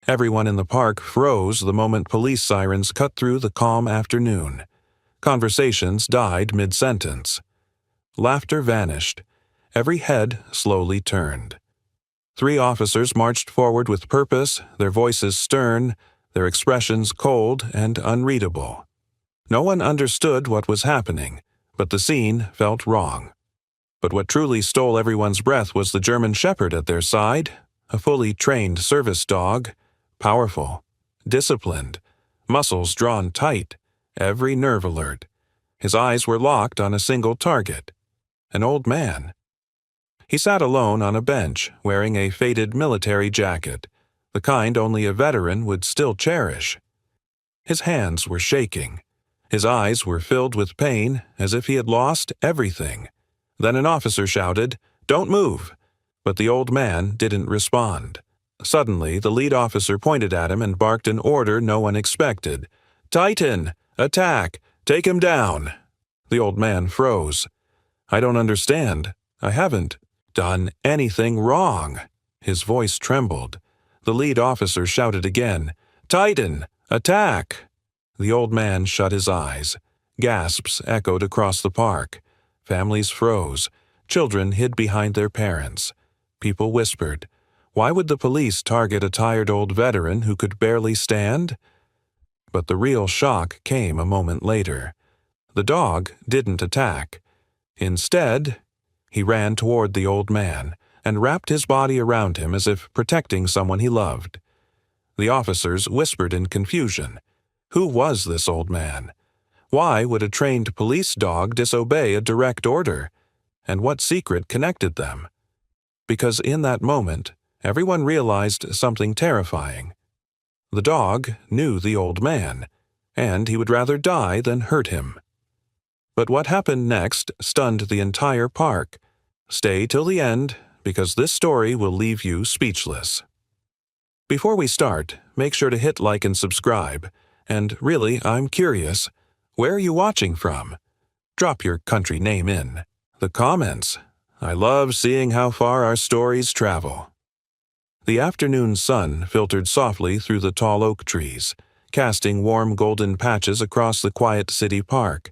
Everyone in the park froze the moment police sirens cut through the calm afternoon. Conversations died mid-sentence. Laughter vanished. Every head slowly turned. 3 officers marched forward with purpose, their voices stern, their expressions cold and unreadable. No one understood what was happening, but the scene felt wrong. But what truly stole everyone's breath was the German Shepherd at their side, a fully trained service dog, powerful, disciplined, muscles drawn tight, every nerve alert. His eyes were locked on a single target, an old man. He sat alone on a bench, wearing a faded military jacket, the kind only a veteran would still cherish. His hands were shaking. His eyes were filled with pain, as if he had lost everything. Then an officer shouted, "Don't move!" But the old man didn't respond. Suddenly, the lead officer pointed at him and barked an order no one expected. "Titan! Attack! Take him down!" The old man froze. "I don't understand. I haven't done anything wrong." His voice trembled. The lead officer shouted again, "Titan! Attack!" The old man shut his eyes. Gasps echoed across the park. Families froze. Children hid behind their parents. People whispered, "Why would the police target a tired old veteran who could barely stand?" But the real shock came a moment later. The dog didn't attack. Instead, he ran toward the old man and wrapped his body around him as if protecting someone he loved. The officers whispered in confusion. Who was this old man? Why would a trained police dog disobey a direct order? And what secret connected them? Because in that moment, everyone realized something terrifying. The dog knew the old man, and he would rather die than hurt him. But what happened next stunned the entire park. Stay till the end, because this story will leave you speechless. Before we start, make sure to hit like and subscribe. And really, I'm curious, where are you watching from? Drop your country name in the comments. I love seeing how far our stories travel. The afternoon sun filtered softly through the tall oak trees, casting warm golden patches across the quiet city park.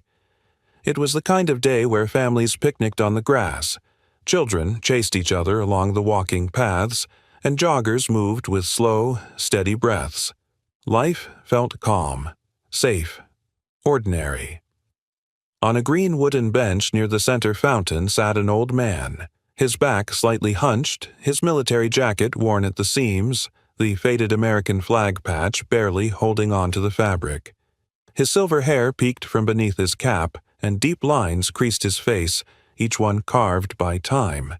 It was the kind of day where families picnicked on the grass, children chased each other along the walking paths, and joggers moved with slow, steady breaths. Life felt calm, safe, ordinary. On a green wooden bench near the center fountain sat an old man, his back slightly hunched, his military jacket worn at the seams, the faded American flag patch barely holding on to the fabric. His silver hair peeked from beneath his cap, and deep lines creased his face, each one carved by time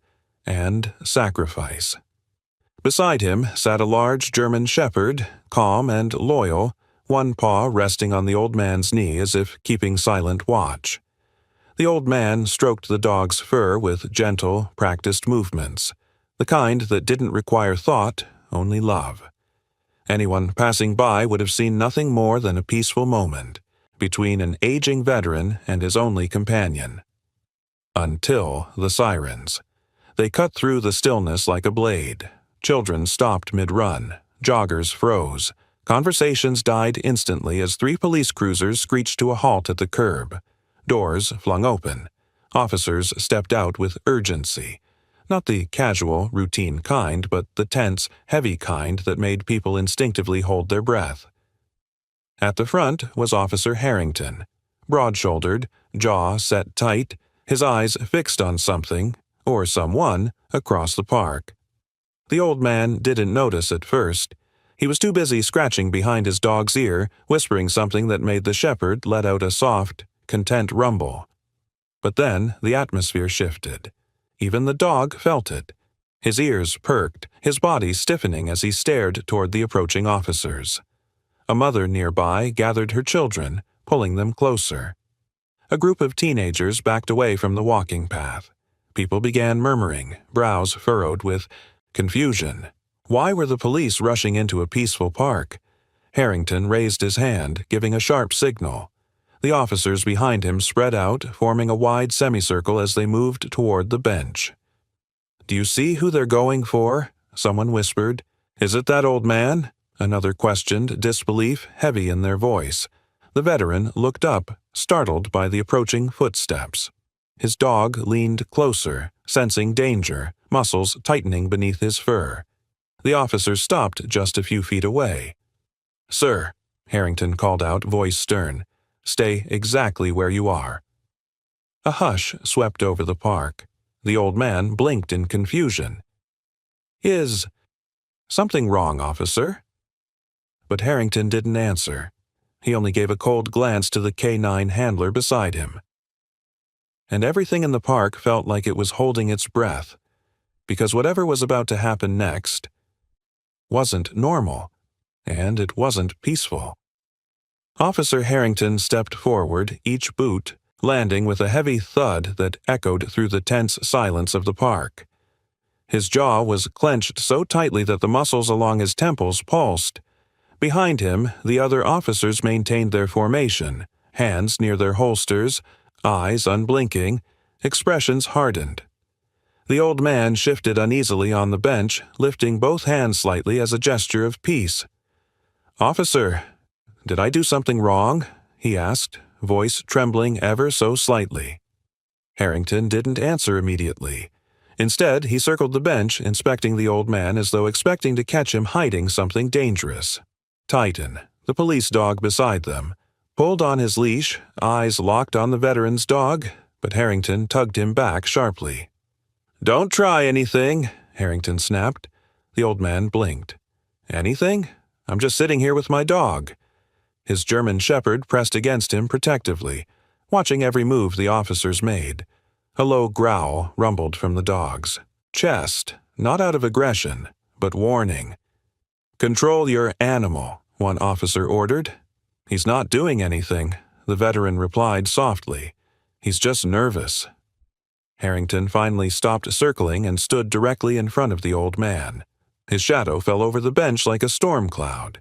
and sacrifice. Beside him sat a large German shepherd, calm and loyal, one paw resting on the old man's knee as if keeping silent watch. The old man stroked the dog's fur with gentle, practiced movements, the kind that didn't require thought, only love. Anyone passing by would have seen nothing more than a peaceful moment between an aging veteran and his only companion. Until the sirens. They cut through the stillness like a blade. Children stopped mid-run. Joggers froze. Conversations died instantly as 3 police cruisers screeched to a halt at the curb. Doors flung open. Officers stepped out with urgency. Not the casual, routine kind, but the tense, heavy kind that made people instinctively hold their breath. At the front was Officer Harrington, broad-shouldered, jaw set tight, his eyes fixed on something, or someone, across the park. The old man didn't notice at first. He was too busy scratching behind his dog's ear, whispering something that made the shepherd let out a soft, content rumble. But then the atmosphere shifted. Even the dog felt it. His ears perked, his body stiffening as he stared toward the approaching officers. A mother nearby gathered her children, pulling them closer. A group of teenagers backed away from the walking path. People began murmuring, brows furrowed with confusion. Why were the police rushing into a peaceful park? Harrington raised his hand, giving a sharp signal. The officers behind him spread out, forming a wide semicircle as they moved toward the bench. "Do you see who they're going for?" someone whispered. "Is it that old man? Another questioned, disbelief heavy in their voice. The veteran looked up, startled by the approaching footsteps. His dog leaned closer, sensing danger, muscles tightening beneath his fur. The officer stopped just a few feet away. "Sir," Harrington called out, voice stern, "stay exactly where you are." A hush swept over the park. The old man blinked in confusion. "Is something wrong, officer?" But Harrington didn't answer. He only gave a cold glance to the K9 handler beside him. And everything in the park felt like it was holding its breath, because whatever was about to happen next wasn't normal, and it wasn't peaceful. Officer Harrington stepped forward, each boot landing with a heavy thud that echoed through the tense silence of the park. His jaw was clenched so tightly that the muscles along his temples pulsed. Behind him, the other officers maintained their formation, hands near their holsters, eyes unblinking, expressions hardened. The old man shifted uneasily on the bench, lifting both hands slightly as a gesture of peace. "Officer, did I do something wrong?" he asked, voice trembling ever so slightly. Harrington didn't answer immediately. Instead, he circled the bench, inspecting the old man as though expecting to catch him hiding something dangerous. Titan, the police dog beside them, pulled on his leash, eyes locked on the veteran's dog, but Harrington tugged him back sharply. "Don't try anything," Harrington snapped. The old man blinked. "Anything? I'm just sitting here with my dog." His German shepherd pressed against him protectively, watching every move the officers made. A low growl rumbled from the dog's chest, not out of aggression, but warning. "Control your animal," one officer ordered. "He's not doing anything," the veteran replied softly. "He's just nervous." Harrington finally stopped circling and stood directly in front of the old man. His shadow fell over the bench like a storm cloud.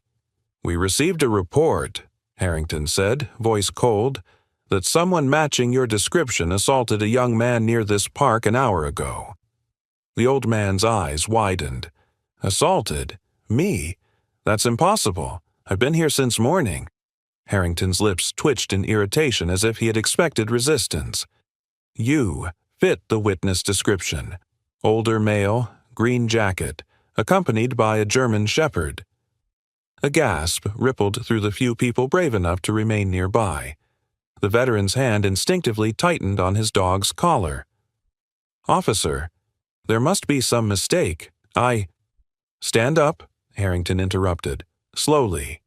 "We received a report," Harrington said, voice cold, "that someone matching your description assaulted a young man near this park an hour ago." The old man's eyes widened. "Assaulted? Me? That's impossible. I've been here since morning." Harrington's lips twitched in irritation as if he had expected resistance. "You fit the witness description. Older male, green jacket, accompanied by a German shepherd." A gasp rippled through the few people brave enough to remain nearby. The veteran's hand instinctively tightened on his dog's collar. "Officer, there must be some mistake. "Stand up," Harrington interrupted, slowly.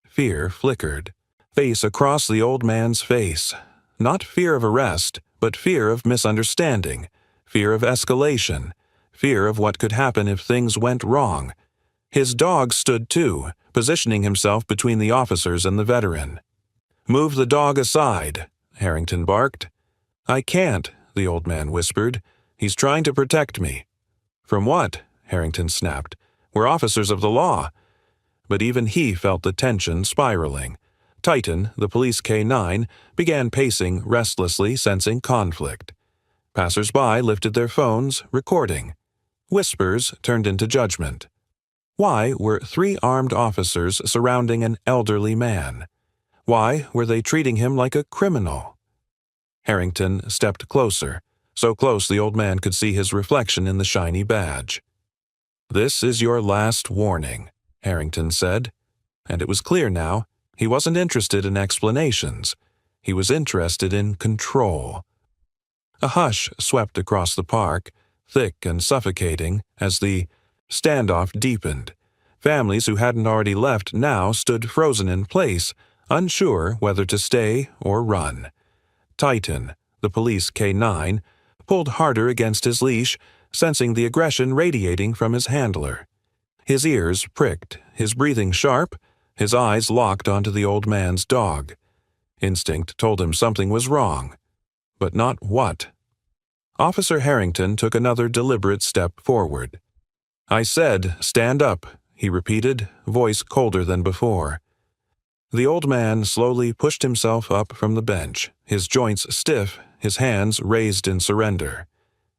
Fear flickered, face across the old man's face. Not fear of arrest, but fear of misunderstanding, fear of escalation, fear of what could happen if things went wrong. His dog stood too, positioning himself between the officers and the veteran. "Move the dog aside," Harrington barked. "I can't," the old man whispered. "He's trying to protect me." "From what?" Harrington snapped. "We're officers of the law." But even he felt the tension spiraling. Titan, the police K9, began pacing restlessly, sensing conflict. Passers-by lifted their phones, recording. Whispers turned into judgment. Why were 3 armed officers surrounding an elderly man? Why were they treating him like a criminal? Harrington stepped closer, so close the old man could see his reflection in the shiny badge. "This is your last warning," Harrington said. And it was clear now, he wasn't interested in explanations. He was interested in control. A hush swept across the park, thick and suffocating, as the standoff deepened. Families who hadn't already left now stood frozen in place, unsure whether to stay or run. Titan, the police K9, pulled harder against his leash, sensing the aggression radiating from his handler. His ears pricked, his breathing sharp, his eyes locked onto the old man's dog. Instinct told him something was wrong. But not what. Officer Harrington took another deliberate step forward. "I said, stand up," he repeated, voice colder than before. The old man slowly pushed himself up from the bench, his joints stiff, his hands raised in surrender.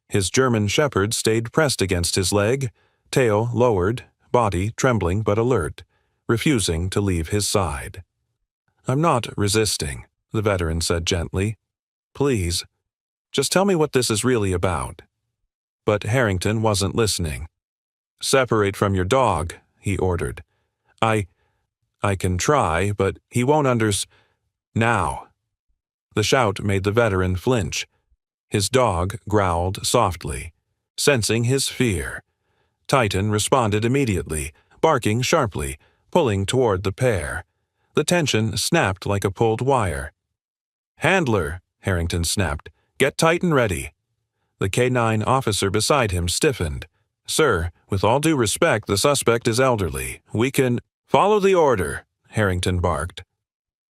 His German shepherd stayed pressed against his leg, tail lowered, body trembling but alert, refusing to leave his side. "I'm not resisting," the veteran said gently. "Please, just tell me what this is really about." But Harrington wasn't listening. "Separate from your dog," he ordered. I can try, but he won't now." The shout made the veteran flinch. His dog growled softly, sensing his fear. Titan responded immediately, barking sharply, pulling toward the pair. The tension snapped like a pulled wire. "Handler," Harrington snapped, "get Titan ready." The K-9 officer beside him stiffened. "Sir, with all due respect, the suspect is elderly. We can—" "Follow the order," Harrington barked.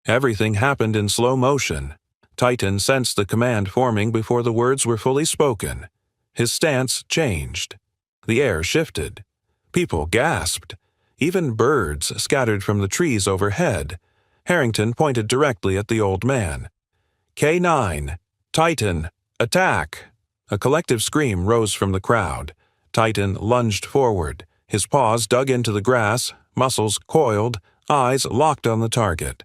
Everything happened in slow motion. Titan sensed the command forming before the words were fully spoken. His stance changed. The air shifted. People gasped. Even birds scattered from the trees overhead. Harrington pointed directly at the old man. "K-9, Titan, attack!" A collective scream rose from the crowd. Titan lunged forward. His paws dug into the grass, muscles coiled, eyes locked on the target.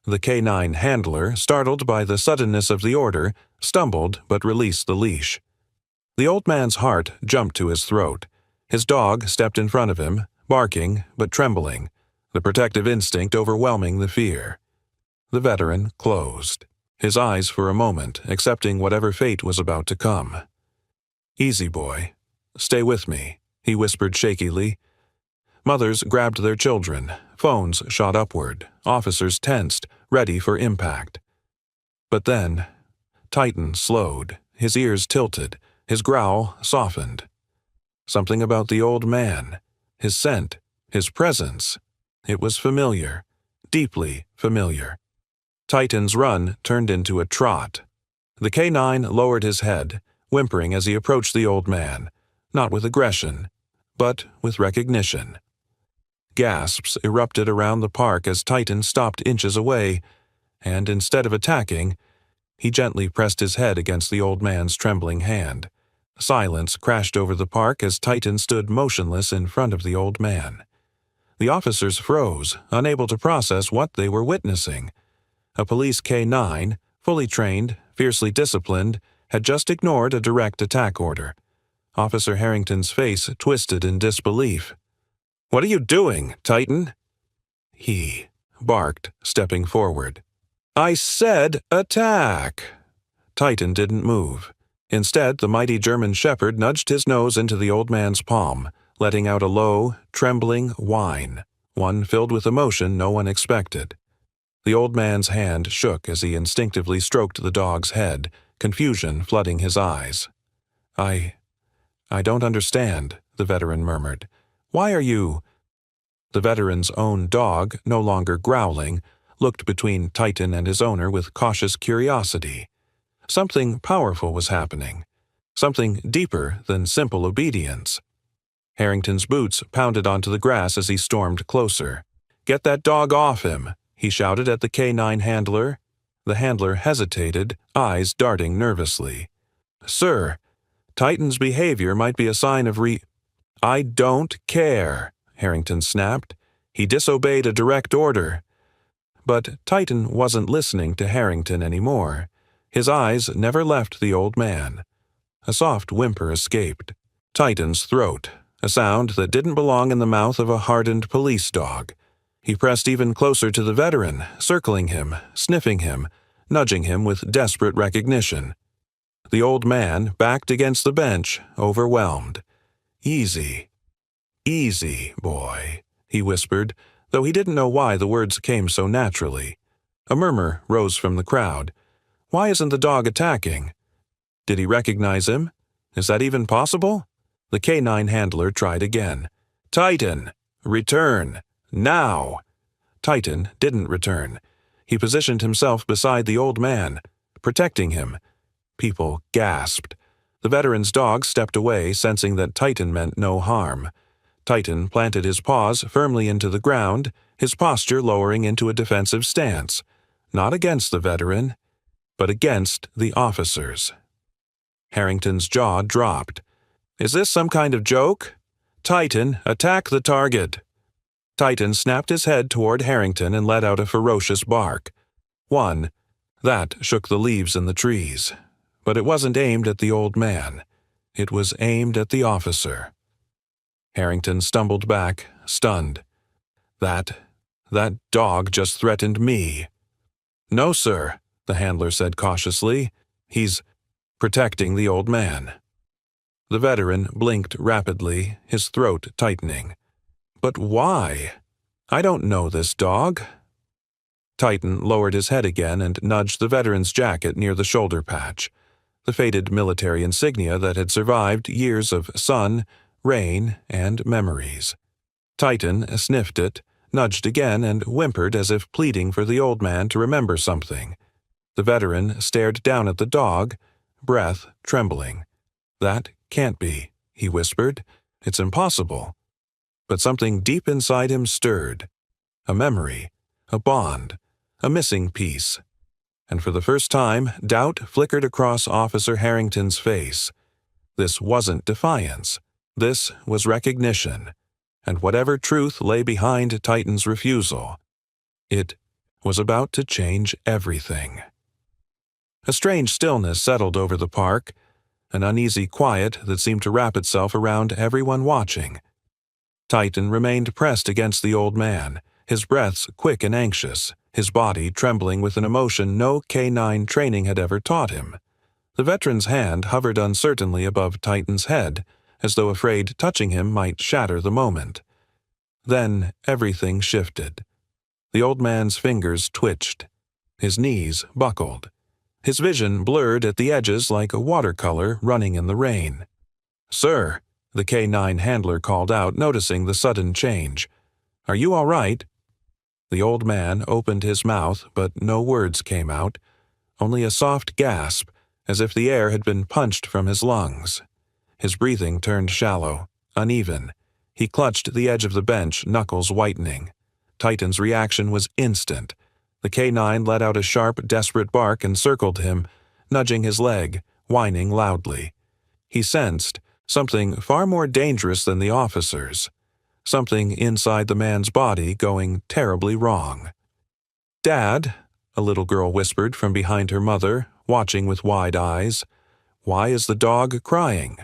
The K-9 handler, startled by the suddenness of the order, stumbled but released the leash. The old man's heart jumped to his throat. His dog stepped in front of him, barking but trembling, the protective instinct overwhelming the fear. The veteran closed, his eyes for a moment accepting whatever fate was about to come. "Easy, boy. Stay with me," he whispered shakily. Mothers grabbed their children, phones shot upward, officers tensed, ready for impact. But then, Titan slowed, his ears tilted, his growl softened. Something about the old man, his scent, his presence. It was familiar, deeply familiar. Titan's run turned into a trot. The K-9 lowered his head, whimpering as he approached the old man, not with aggression, but with recognition. Gasps erupted around the park as Titan stopped inches away, and instead of attacking, he gently pressed his head against the old man's trembling hand. Silence crashed over the park as Titan stood motionless in front of the old man. The officers froze, unable to process what they were witnessing. A police K-9, fully trained, fiercely disciplined, had just ignored a direct attack order. Officer Harrington's face twisted in disbelief. "What are you doing, Titan?" He barked, stepping forward. "I said attack!" Titan didn't move. Instead, the mighty German shepherd nudged his nose into the old man's palm, letting out a low, trembling whine, one filled with emotion no one expected. The old man's hand shook as he instinctively stroked the dog's head, confusion flooding his eyes. I don't understand," the veteran murmured. "Why are you—" The veteran's own dog, no longer growling, looked between Titan and his owner with cautious curiosity. Something powerful was happening. Something deeper than simple obedience. Harrington's boots pounded onto the grass as he stormed closer. "Get that dog off him," he shouted at the K-9 handler. The handler hesitated, eyes darting nervously. "Sir, Titan's behavior might be a sign of "I don't care," Harrington snapped. He disobeyed a direct order. But Titan wasn't listening to Harrington anymore. His eyes never left the old man. A soft whimper escaped. Titan's throat, a sound that didn't belong in the mouth of a hardened police dog. He pressed even closer to the veteran, circling him, sniffing him, nudging him with desperate recognition. The old man backed against the bench, overwhelmed. "Easy, easy, boy," he whispered, though he didn't know why the words came so naturally. A murmur rose from the crowd. Why isn't the dog attacking? Did he recognize him? Is that even possible? The K-9 handler tried again. "Titan, return, now!" Titan didn't return. He positioned himself beside the old man, protecting him. People gasped. The veteran's dog stepped away, sensing that Titan meant no harm. Titan planted his paws firmly into the ground, his posture lowering into a defensive stance, not against the veteran, but against the officers. Harrington's jaw dropped. "Is this some kind of joke?" Titan, attack the target! Titan snapped his head toward Harrington and let out a ferocious bark. One. That shook the leaves in the trees. But it wasn't aimed at the old man. It was aimed at the officer. Harrington stumbled back, stunned. That dog just threatened me. No, sir, the handler said cautiously. He's protecting the old man. The veteran blinked rapidly, his throat tightening. But why? I don't know this dog. Titan lowered his head again and nudged the veteran's jacket near the shoulder patch, the faded military insignia that had survived years of sun, rain, and memories. Titan sniffed it, nudged again, and whimpered as if pleading for the old man to remember something. The veteran stared down at the dog, breath trembling. That can't be, he whispered. It's impossible. But something deep inside him stirred. A memory, a bond, a missing piece. And for the first time, doubt flickered across Officer Harrington's face. This wasn't defiance. This was recognition. And whatever truth lay behind Titan's refusal, it was about to change everything. A strange stillness settled over the park, an uneasy quiet that seemed to wrap itself around everyone watching. Titan remained pressed against the old man, his breaths quick and anxious, his body trembling with an emotion no canine training had ever taught him. The veteran's hand hovered uncertainly above Titan's head, as though afraid touching him might shatter the moment. Then everything shifted. The old man's fingers twitched. His knees buckled. His vision blurred at the edges like a watercolor running in the rain. "Sir," the K-9 handler called out, noticing the sudden change. "Are you all right?" The old man opened his mouth, but no words came out, only a soft gasp, as if the air had been punched from his lungs. His breathing turned shallow, uneven. He clutched the edge of the bench, knuckles whitening. Titan's reaction was instant. The K-9 let out a sharp, desperate bark and circled him, nudging his leg, whining loudly. He sensed something far more dangerous than the officers, something inside the man's body going terribly wrong. "Dad," a little girl whispered from behind her mother, watching with wide eyes. "Why is the dog crying?"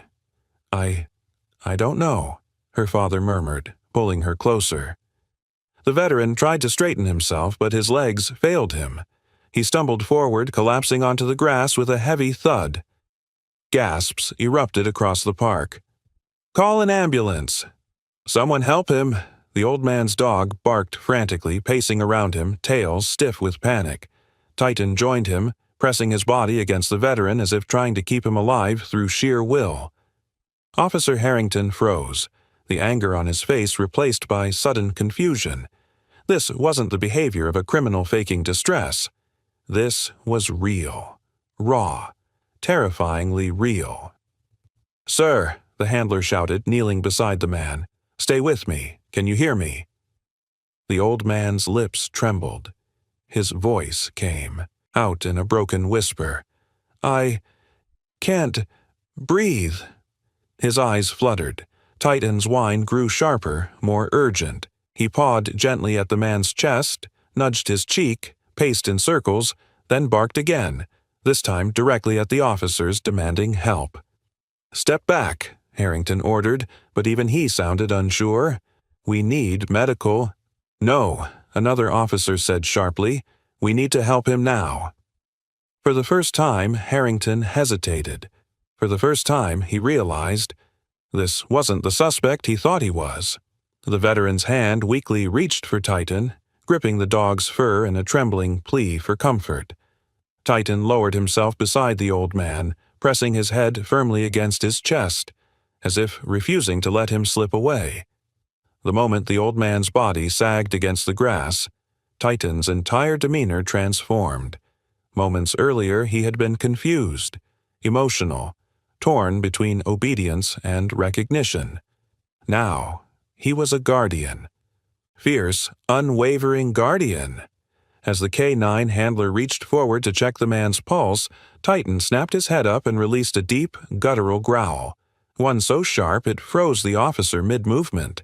I don't know," her father murmured, pulling her closer. The veteran tried to straighten himself, but his legs failed him. He stumbled forward, collapsing onto the grass with a heavy thud. Gasps erupted across the park. "Call an ambulance!" "Someone help him!" The old man's dog barked frantically, pacing around him, tail stiff with panic. Titan joined him, pressing his body against the veteran as if trying to keep him alive through sheer will. Officer Harrington froze, the anger on his face replaced by sudden confusion. This wasn't the behavior of a criminal faking distress. This was real, raw, terrifyingly real. "Sir," the handler shouted, kneeling beside the man. "Stay with me. Can you hear me?" The old man's lips trembled. His voice came, out in a broken whisper. "I can't breathe." His eyes fluttered. Titan's whine grew sharper, more urgent. He pawed gently at the man's chest, nudged his cheek, paced in circles, then barked again, this time directly at the officers demanding help. "Step back," Harrington ordered, but even he sounded unsure. "We need medical—" "No," another officer said sharply. "We need to help him now." For the first time, Harrington hesitated. For the first time, he realized this wasn't the suspect he thought he was. The veteran's hand weakly reached for Titan, gripping the dog's fur in a trembling plea for comfort. Titan lowered himself beside the old man, pressing his head firmly against his chest, as if refusing to let him slip away. The moment the old man's body sagged against the grass, Titan's entire demeanor transformed. Moments earlier he had been confused, emotional, torn between obedience and recognition. Now he was a guardian. Fierce, unwavering guardian. As the K-9 handler reached forward to check the man's pulse, Titan snapped his head up and released a deep, guttural growl. one so sharp it froze the officer mid-movement.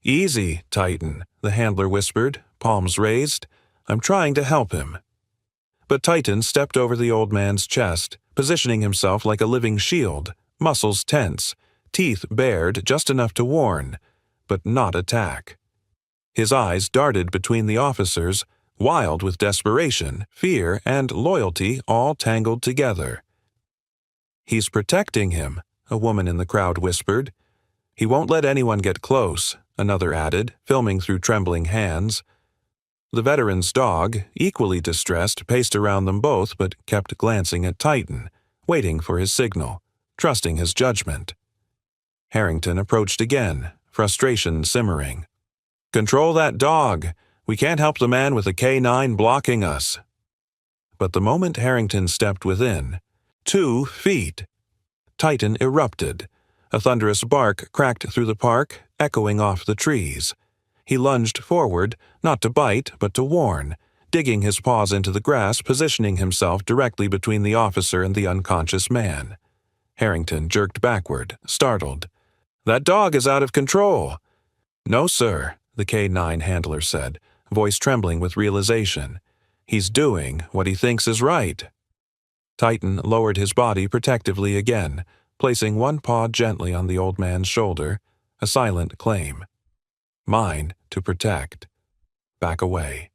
"Easy, Titan," the handler whispered, palms raised. "I'm trying to help him." But Titan stepped over the old man's chest, positioning himself like a living shield, muscles tense, teeth bared just enough to warn, but not attack. His eyes darted between the officers, wild with desperation, fear, and loyalty all tangled together. "He's protecting him," a woman in the crowd whispered. "He won't let anyone get close," another added, filming through trembling hands. The veteran's dog, equally distressed, paced around them both but kept glancing at Titan, waiting for his signal, trusting his judgment. Harrington approached again, frustration simmering. "Control that dog! We can't help the man with a K9 blocking us." But the moment Harrington stepped within, 2 feet, Titan erupted. A thunderous bark cracked through the park, echoing off the trees. He lunged forward, not to bite, but to warn, digging his paws into the grass, positioning himself directly between the officer and the unconscious man. Harrington jerked backward, startled. "That dog is out of control." "No, sir," the K9 handler said, voice trembling with realization. "He's doing what he thinks is right." Titan lowered his body protectively again, placing one paw gently on the old man's shoulder, a silent claim. "Mine to protect. Back away."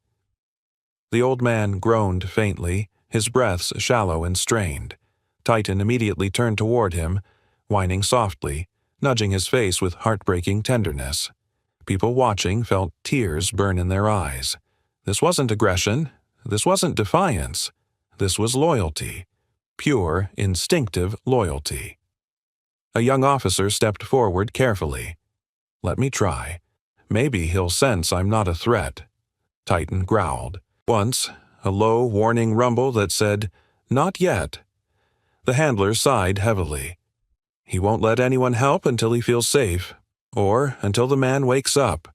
The old man groaned faintly, his breaths shallow and strained. Titan immediately turned toward him, whining softly, nudging his face with heartbreaking tenderness. People watching felt tears burn in their eyes. This wasn't aggression. This wasn't defiance. This was loyalty. Pure, instinctive loyalty. A young officer stepped forward carefully. "Let me try. Maybe he'll sense I'm not a threat." Titan growled. Once, a low, warning rumble that said, "Not yet." The handler sighed heavily. "He won't let anyone help until he feels safe, or until the man wakes up."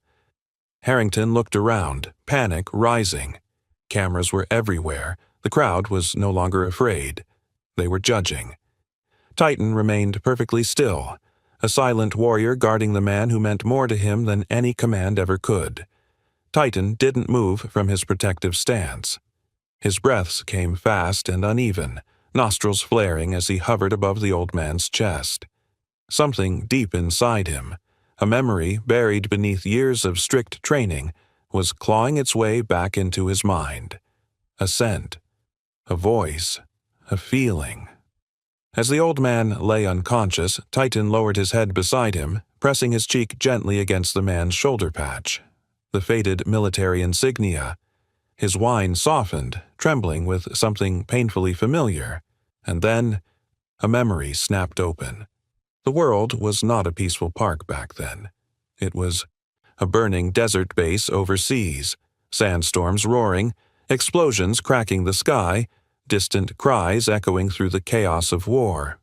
Harrington looked around, panic rising. Cameras were everywhere. The crowd was no longer afraid. They were judging. Titan remained perfectly still, a silent warrior guarding the man who meant more to him than any command ever could. Titan didn't move from his protective stance. His breaths came fast and uneven, nostrils flaring as he hovered above the old man's chest. Something deep inside him, a memory buried beneath years of strict training, was clawing its way back into his mind. A scent, a voice, a feeling. As the old man lay unconscious, Titan lowered his head beside him, pressing his cheek gently against the man's shoulder patch. The faded military insignia. His whine softened, trembling with something painfully familiar. And then, a memory snapped open. The world was not a peaceful park back then. It was a burning desert base overseas, sandstorms roaring, explosions cracking the sky, distant cries echoing through the chaos of war.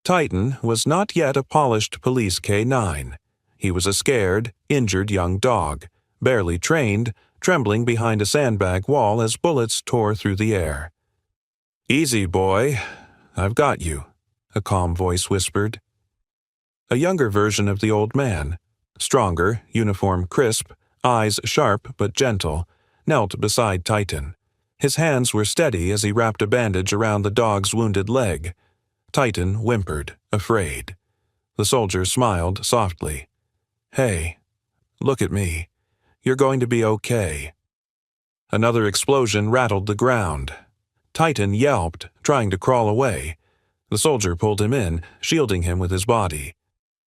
Titan was not yet a polished police K9. He was a scared, injured young dog, barely trained, trembling behind a sandbag wall as bullets tore through the air. "Easy, boy. I've got you," a calm voice whispered. A younger version of the old man, stronger, uniform crisp, eyes sharp but gentle, knelt beside Titan. His hands were steady as he wrapped a bandage around the dog's wounded leg. Titan whimpered, afraid. The soldier smiled softly. "Hey, look at me. You're going to be okay." Another explosion rattled the ground. Titan yelped, trying to crawl away. The soldier pulled him in, shielding him with his body.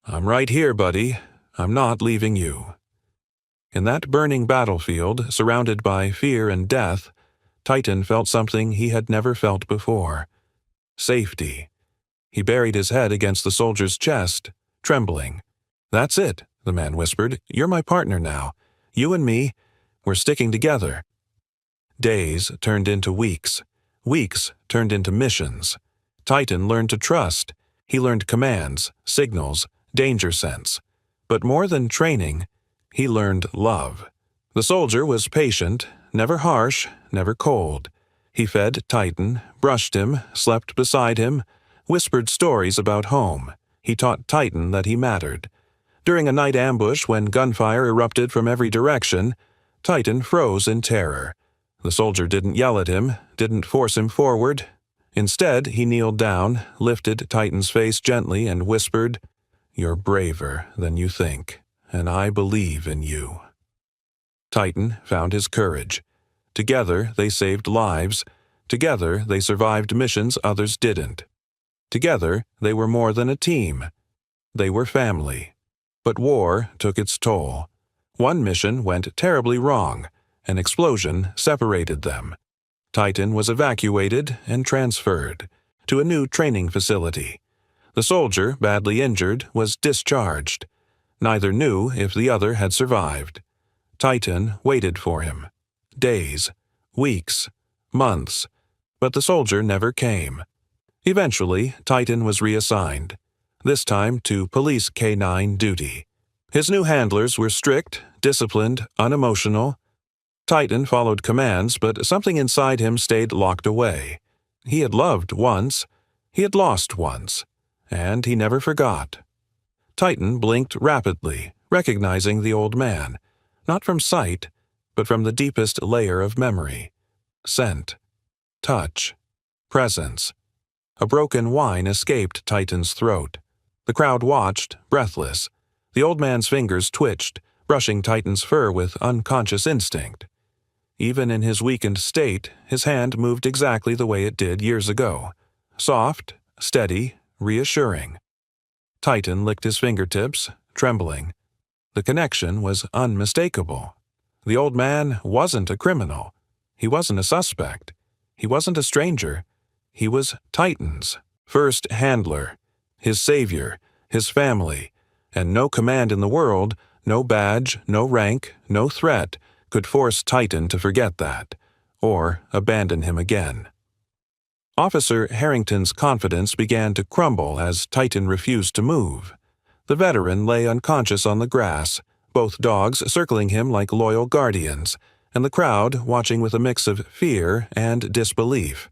"I'm right here, buddy. I'm not leaving you." In that burning battlefield, surrounded by fear and death, Titan felt something he had never felt before. Safety. He buried his head against the soldier's chest, trembling. "That's it," the man whispered. "You're my partner now. You and me, we're sticking together." Days turned into weeks. Weeks turned into missions. Titan learned to trust. He learned commands, signals, danger sense. But more than training, he learned love. The soldier was patient, never harsh, never cold. He fed Titan, brushed him, slept beside him, whispered stories about home. He taught Titan that he mattered. During a night ambush when gunfire erupted from every direction, Titan froze in terror. The soldier didn't yell at him, didn't force him forward. Instead, he kneeled down, lifted Titan's face gently, and whispered, "You're braver than you think, and I believe in you." Titan found his courage. Together, they saved lives. Together, they survived missions others didn't. Together, they were more than a team. They were family. But war took its toll. One mission went terribly wrong. An explosion separated them. Titan was evacuated and transferred to a new training facility. The soldier, badly injured, was discharged. Neither knew if the other had survived. Titan waited for him. Days, weeks, months, but the soldier never came. Eventually, Titan was reassigned, this time to police K-9 duty. His new handlers were strict, disciplined, unemotional. Titan followed commands, but something inside him stayed locked away. He had loved once, he had lost once, and he never forgot. Titan blinked rapidly, recognizing the old man, not from sight, but from the deepest layer of memory. Scent, touch, presence. A broken whine escaped Titan's throat. The crowd watched, breathless. The old man's fingers twitched, brushing Titan's fur with unconscious instinct. Even in his weakened state, his hand moved exactly the way it did years ago. Soft, steady, reassuring. Titan licked his fingertips, trembling. The connection was unmistakable. The old man wasn't a criminal. He wasn't a suspect. He wasn't a stranger. He was Titan's first handler, his savior, his family, and no command in the world, no badge, no rank, no threat, could force Titan to forget that, or abandon him again. Officer Harrington's confidence began to crumble as Titan refused to move. The veteran lay unconscious on the grass, both dogs circling him like loyal guardians, and the crowd watching with a mix of fear and disbelief.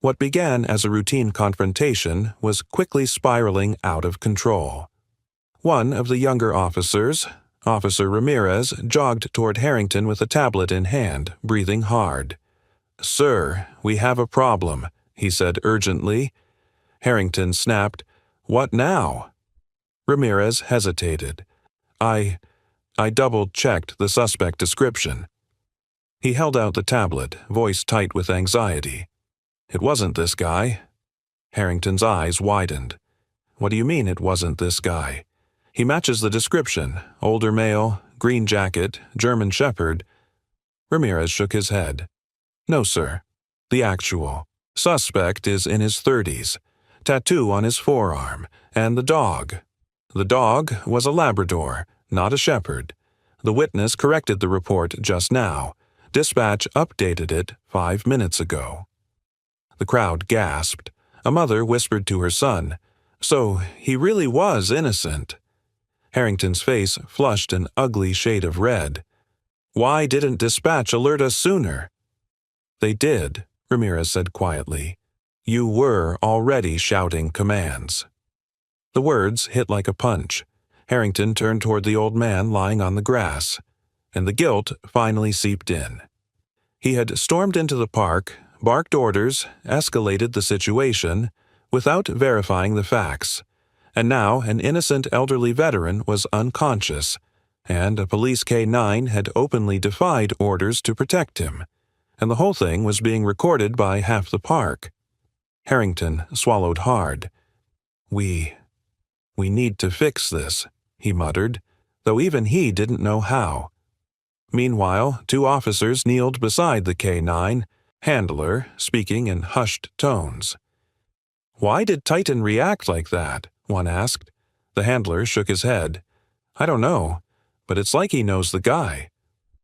What began as a routine confrontation was quickly spiraling out of control. One of the younger officers, Officer Ramirez, jogged toward Harrington with a tablet in hand, breathing hard. "Sir, we have a problem," he said urgently. Harrington snapped, "What now?" Ramirez hesitated. I double-checked the suspect description." He held out the tablet, voice tight with anxiety. "It wasn't this guy." Harrington's eyes widened. "What do you mean it wasn't this guy? He matches the description, older male, green jacket, German Shepherd." Ramirez shook his head. "No, sir. The actual suspect is in his 30s, tattoo on his forearm, and the dog. The dog was a Labrador, not a Shepherd. The witness corrected the report just now. Dispatch updated it 5 minutes ago." The crowd gasped. A mother whispered to her son, "So he really was innocent." Harrington's face flushed an ugly shade of red. "Why didn't dispatch alert us sooner?" "They did," Ramirez said quietly. "You were already shouting commands." The words hit like a punch. Harrington turned toward the old man lying on the grass, and the guilt finally seeped in. He had stormed into the park, barked orders, escalated the situation, without verifying the facts. And now an innocent elderly veteran was unconscious, and a police K-9 had openly defied orders to protect him, and the whole thing was being recorded by half the park. Harrington swallowed hard. We need to fix this," he muttered, though even he didn't know how. Meanwhile, 2 officers kneeled beside the K-9, handler speaking in hushed tones. "Why did Titan react like that?" one asked. The handler shook his head. "I don't know, but it's like he knows the guy."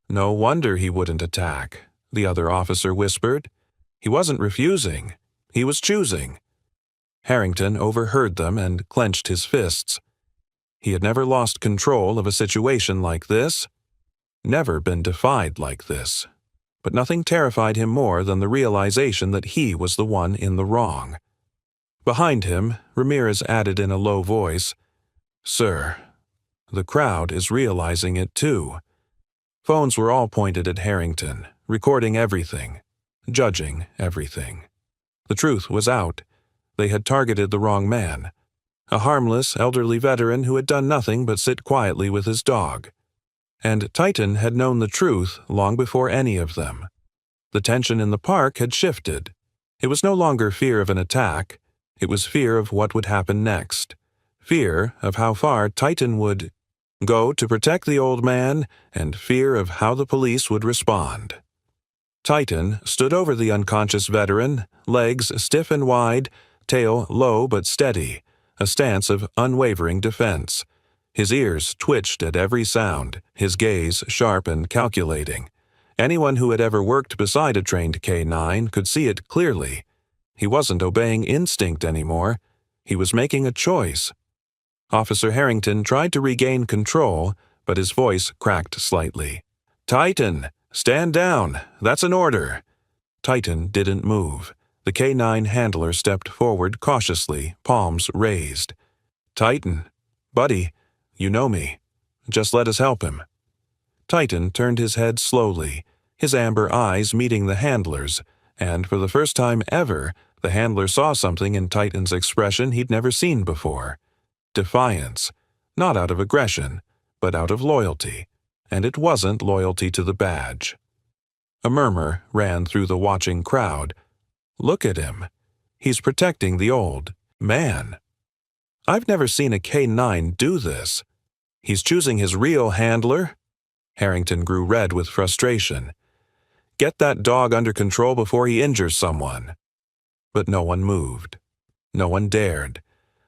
"No wonder he wouldn't attack," the other officer whispered. "He wasn't refusing. He was choosing." Harrington overheard them and clenched his fists. He had never lost control of a situation like this, never been defied like this. But nothing terrified him more than the realization that he was the one in the wrong. Behind him, Ramirez added in a low voice, "Sir." The crowd is realizing it too. Phones were all pointed at Harrington, recording everything, judging everything. The truth was out. They had targeted the wrong man, a harmless, elderly veteran who had done nothing but sit quietly with his dog. And Titan had known the truth long before any of them. The tension in the park had shifted. It was no longer fear of an attack. It was fear of what would happen next. Fear of how far Titan would go to protect the old man, and fear of how the police would respond. Titan stood over the unconscious veteran, legs stiff and wide, tail low but steady, a stance of unwavering defense. His ears twitched at every sound, his gaze sharp and calculating. Anyone who had ever worked beside a trained K-9 could see it clearly. He wasn't obeying instinct anymore. He was making a choice. Officer Harrington tried to regain control, but his voice cracked slightly. "Titan, stand down. That's an order." Titan didn't move. The K-9 handler stepped forward cautiously, palms raised. "Titan, buddy, you know me. Just let us help him." Titan turned his head slowly, his amber eyes meeting the handler's, and for the first time ever, the handler saw something in Titan's expression he'd never seen before. Defiance, not out of aggression, but out of loyalty, and it wasn't loyalty to the badge. A murmur ran through the watching crowd. "Look at him. He's protecting the old man. I've never seen a K-9 do this. He's choosing his real handler?" Harrington grew red with frustration. "Get that dog under control before he injures someone." But no one moved. No one dared.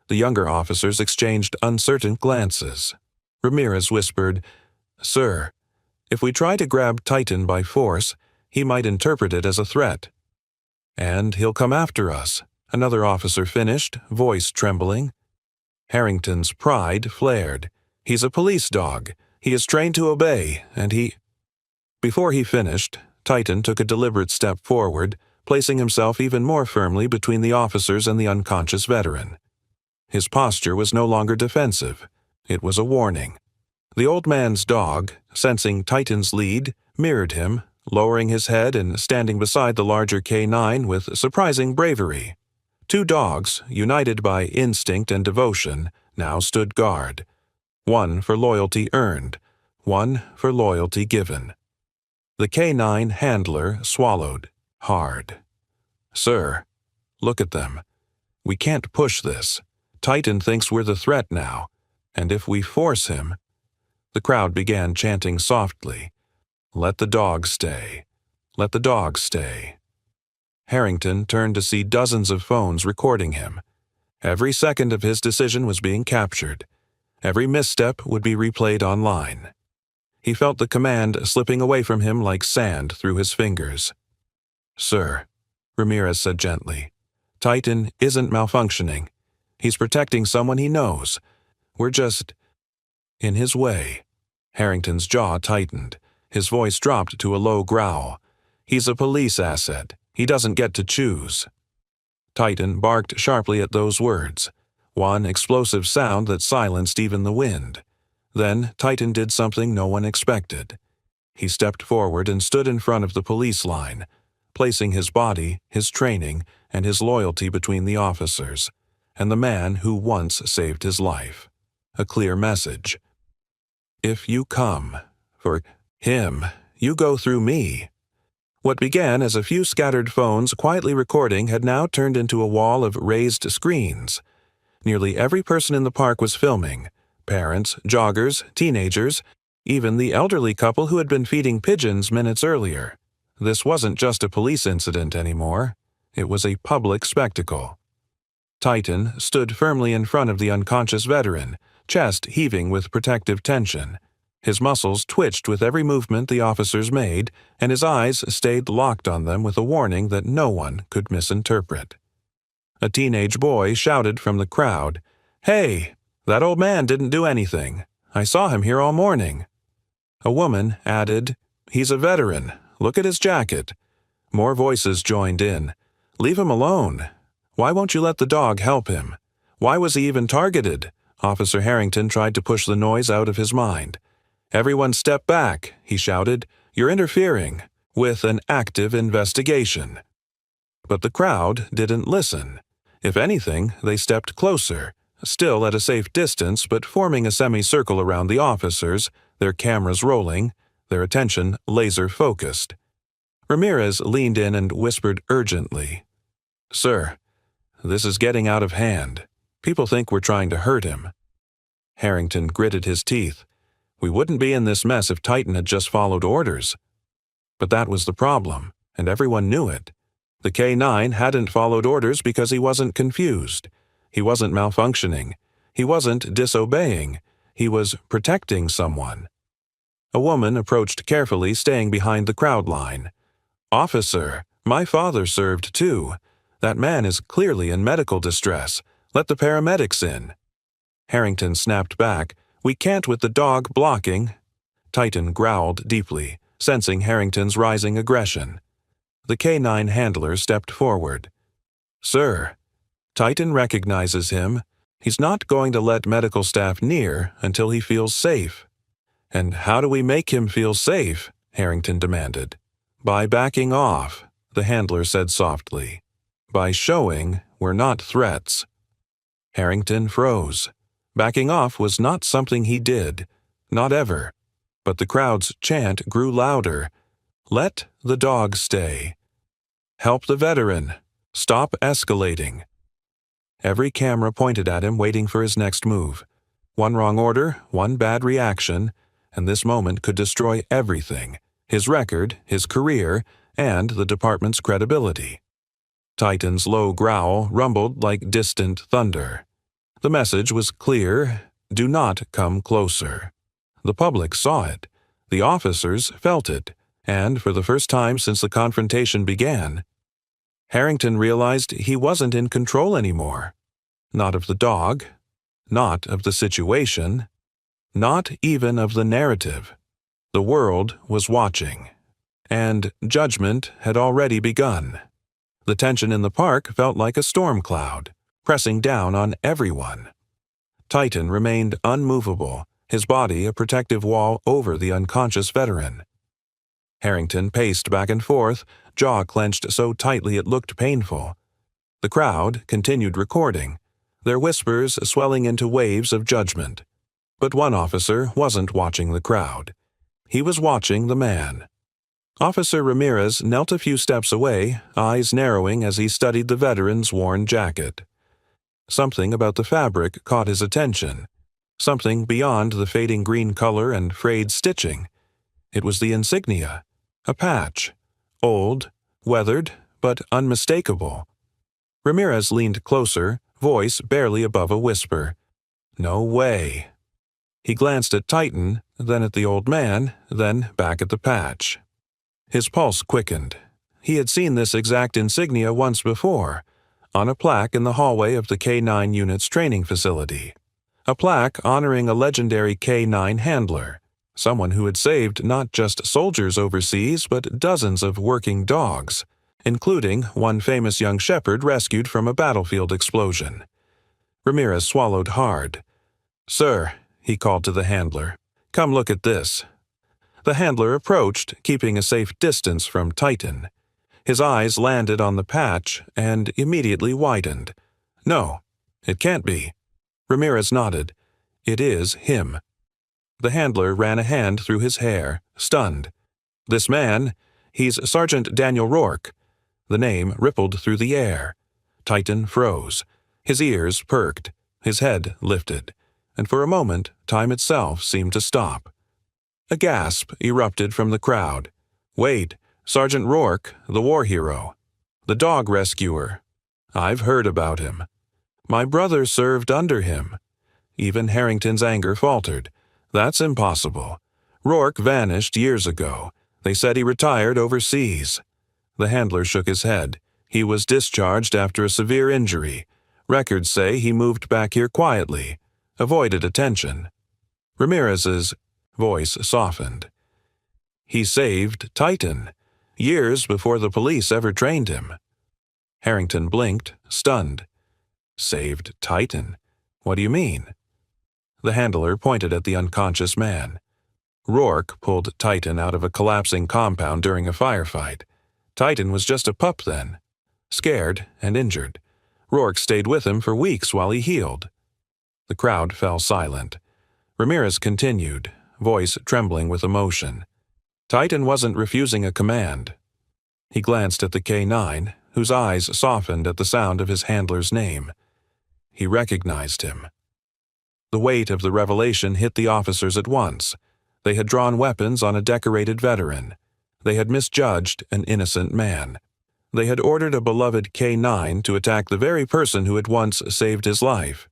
The younger officers exchanged uncertain glances. Ramirez whispered, "Sir, if we try to grab Titan by force, he might interpret it as a threat." "And he'll come after us," another officer finished, voice trembling. Harrington's pride flared. "He's a police dog. He is trained to obey, and he—" Before he finished, Titan took a deliberate step forward, placing himself even more firmly between the officers and the unconscious veteran. His posture was no longer defensive. It was a warning. The old man's dog, sensing Titan's lead, mirrored him, lowering his head and standing beside the larger K-9 with surprising bravery. Two dogs, united by instinct and devotion, now stood guard. One for loyalty earned, one for loyalty given. The K-9 handler swallowed hard. "Sir, look at them. We can't push this. Titan thinks we're the threat now, and if we force him—" The crowd began chanting softly, "Let the dog stay. Let the dog stay." Harrington turned to see dozens of phones recording him. Every second of his decision was being captured. Every misstep would be replayed online. He felt the command slipping away from him like sand through his fingers. "Sir," Ramirez said gently, "Titan isn't malfunctioning. He's protecting someone he knows. We're just in his way." Harrington's jaw tightened. His voice dropped to a low growl. "He's a police asset. He doesn't get to choose." Titan barked sharply at those words, one explosive sound that silenced even the wind. Then Titan did something no one expected. He stepped forward and stood in front of the police line, placing his body, his training, and his loyalty between the officers and the man who once saved his life. A clear message. "If you come for him, you go through me." What began as a few scattered phones quietly recording had now turned into a wall of raised screens. Nearly every person in the park was filming. Parents, joggers, teenagers, even the elderly couple who had been feeding pigeons minutes earlier. This wasn't just a police incident anymore. It was a public spectacle. Titan stood firmly in front of the unconscious veteran, chest heaving with protective tension. His muscles twitched with every movement the officers made, and his eyes stayed locked on them with a warning that no one could misinterpret. A teenage boy shouted from the crowd, "Hey, that old man didn't do anything. I saw him here all morning." A woman added, "He's a veteran. Look at his jacket." More voices joined in. "Leave him alone." Why won't you let the dog help him? Why was he even targeted? Officer Harrington tried to push the noise out of his mind. Everyone step back, he shouted. You're interfering with an active investigation. But the crowd didn't listen. If anything, they stepped closer, still at a safe distance but forming a semicircle around the officers, their cameras rolling, their attention laser-focused. Ramirez leaned in and whispered urgently, "Sir, this is getting out of hand. People think we're trying to hurt him." Harrington gritted his teeth. We wouldn't be in this mess if Titan had just followed orders. But that was the problem, and everyone knew it. The K-9 hadn't followed orders because he wasn't confused. He wasn't malfunctioning. He wasn't disobeying. He was protecting someone. A woman approached carefully, staying behind the crowd line. "Officer, my father served too. That man is clearly in medical distress. Let the paramedics in." Harrington snapped back. "We can't with the dog blocking." Titan growled deeply, sensing Harrington's rising aggression. The K-9 handler stepped forward. "Sir, Titan recognizes him. He's not going to let medical staff near until he feels safe." "And how do we make him feel safe?" Harrington demanded. "By backing off," the handler said softly. "By showing we're not threats." Harrington froze. Backing off was not something he did, not ever. But the crowd's chant grew louder. "Let the dog stay. Help the veteran. Stop escalating." Every camera pointed at him, waiting for his next move. One wrong order, one bad reaction, and this moment could destroy everything: his record, his career, and the department's credibility. Titan's low growl rumbled like distant thunder. The message was clear: do not come closer. The public saw it. The officers felt it. And for the first time since the confrontation began, Harrington realized he wasn't in control anymore. Not of the dog, not of the situation, not even of the narrative. The world was watching, and judgment had already begun. The tension in the park felt like a storm cloud, pressing down on everyone. Titan remained unmovable, his body a protective wall over the unconscious veteran. Harrington paced back and forth, jaw clenched so tightly it looked painful. The crowd continued recording, their whispers swelling into waves of judgment. But one officer wasn't watching the crowd. He was watching the man. Officer Ramirez knelt a few steps away, eyes narrowing as he studied the veteran's worn jacket. Something about the fabric caught his attention, something beyond the fading green color and frayed stitching. It was the insignia, a patch, old, weathered, but unmistakable. Ramirez leaned closer, voice barely above a whisper. "No way." He glanced at Titan, then at the old man, then back at the patch. His pulse quickened. He had seen this exact insignia once before, on a plaque in the hallway of the K-9 unit's training facility. A plaque honoring a legendary K-9 handler, someone who had saved not just soldiers overseas but dozens of working dogs, including one famous young shepherd rescued from a battlefield explosion. Ramirez swallowed hard. "Sir," he called to the handler, "come look at this." The handler approached, keeping a safe distance from Titan. His eyes landed on the patch and immediately widened. "No, it can't be." Ramirez nodded. "It is him." The handler ran a hand through his hair, stunned. "This man, he's Sergeant Daniel Rourke." The name rippled through the air. Titan froze. His ears perked, his head lifted, and for a moment time itself seemed to stop. A gasp erupted from the crowd. "Wait, Sergeant Rourke, the war hero. The dog rescuer. I've heard about him. My brother served under him." Even Harrington's anger faltered. "That's impossible. Rourke vanished years ago. They said he retired overseas." The handler shook his head. "He was discharged after a severe injury. Records say he moved back here quietly, avoided attention." Ramirez's voice softened. "He saved Titan, years before the police ever trained him." Harrington blinked, stunned. Saved Titan? What do you mean? The handler pointed at the unconscious man. Rourke pulled Titan out of a collapsing compound during a firefight. Titan was just a pup then. Scared and injured. Rourke stayed with him for weeks while he healed. The crowd fell silent. Ramirez continued, voice trembling with emotion. Titan wasn't refusing a command. He glanced at the K-9, whose eyes softened at the sound of his handler's name. He recognized him. The weight of the revelation hit the officers at once. They had drawn weapons on a decorated veteran. They had misjudged an innocent man. They had ordered a beloved K-9 to attack the very person who had once saved his life.